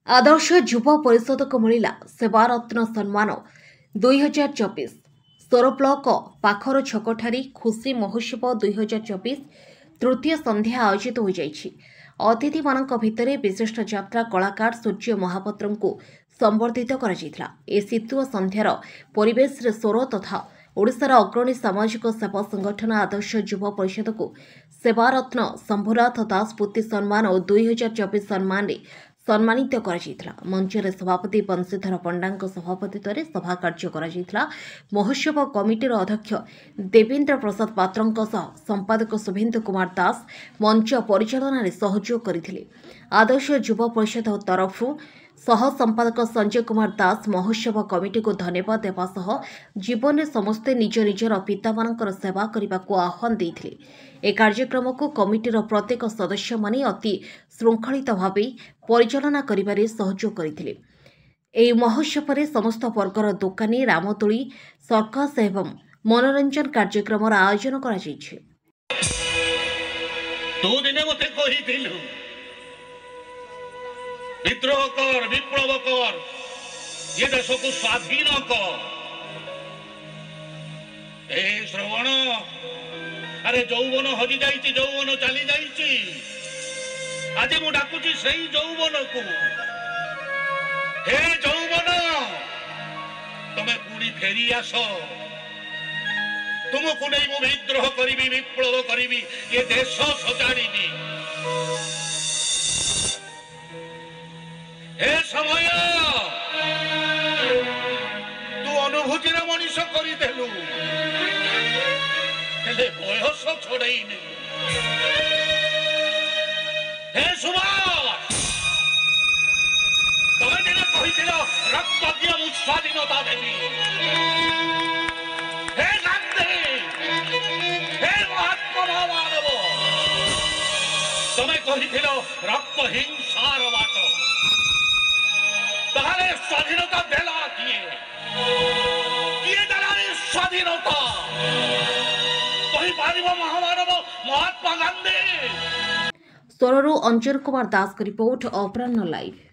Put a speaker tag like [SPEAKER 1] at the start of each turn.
[SPEAKER 1] आदर्श युवा परिषद को मिला सेवारत्न सम्मान 2024 सोर ब्लॉक पाखर छकठारी खुशी महोत्सव 2024 तृतीय संध्या आयोजित हो जाइछि। अतिथि मानक भितरे विशिष्ट यात्रा कलाकार सूर्य महापात्र को संबर्धित करा जायतिला। ए शीतुआ संध्यार परिवेश रे सोर तथा ओडिशार अग्रणी सामाजिक सेवा संगठन आदर्श युवा परिषद को सेवारत्न शंभुनाथ दास पुति सम्मान और 2024 सम्मान रे सम्मानित करा मंचर सभापति बंशीधर पंडा सभापतित्व सभा कार्य करा। महोत्सव कमिटीर अध्यक्ष देवेन्द्र प्रसाद पात्र संपादक शुभेन्दु कुमार दास मंच परिचालन सहयोग करथिले। आदर्श युवा परिषद तरफ सह संपादक संजय कुमार दास महोत्सव कमिटी को धन्यवाद देवा सह जीवन में समस्ते निज निजर पिता मानकर सेवा करने को आह्वान देते। ए कार्यक्रम को कमिटीर प्रत्येक सदस्य माने अति श्रृंखलित भाव परिचालना करिबारे सहयोग करथिले। एही महोत्सव में समस्त वर्गर दुकानी रामदोली सर्कस एवं मनोरंजन कार्यक्रम आयोजन करा जायछि।
[SPEAKER 2] विद्रोह कर, विप्लव कर, ये देश को स्वाधीन कर। ए श्रवण, अरे जौवन हजि जाइछि, जौवन चली जाइछि। आज मु डाकुछि सेही जौवन को। हे जौवन, तमे पुणी फेरी आस। तुमको नहीं मु विद्रोह करिबी, विप्लव करिबी, ये देश सजाड़ीबी। हे समय तू अनुभूतिर मनीष करदेलु, बयस छोड़नी। हे सुभाष, तुम्हें दिन कही रक्त दिए मु स्वाधीनता देवी। हे गांधी, हे महात्मा मानव, तुम्हें कही रक्त हिंसार बाट। तारे स्वाधीनता देला किए देला स्वाधीनता कही पारिबो महामानव महात्मा गांधी।
[SPEAKER 1] सोररू अंजन कुमार दास की रिपोर्ट अपराह्न लाइव।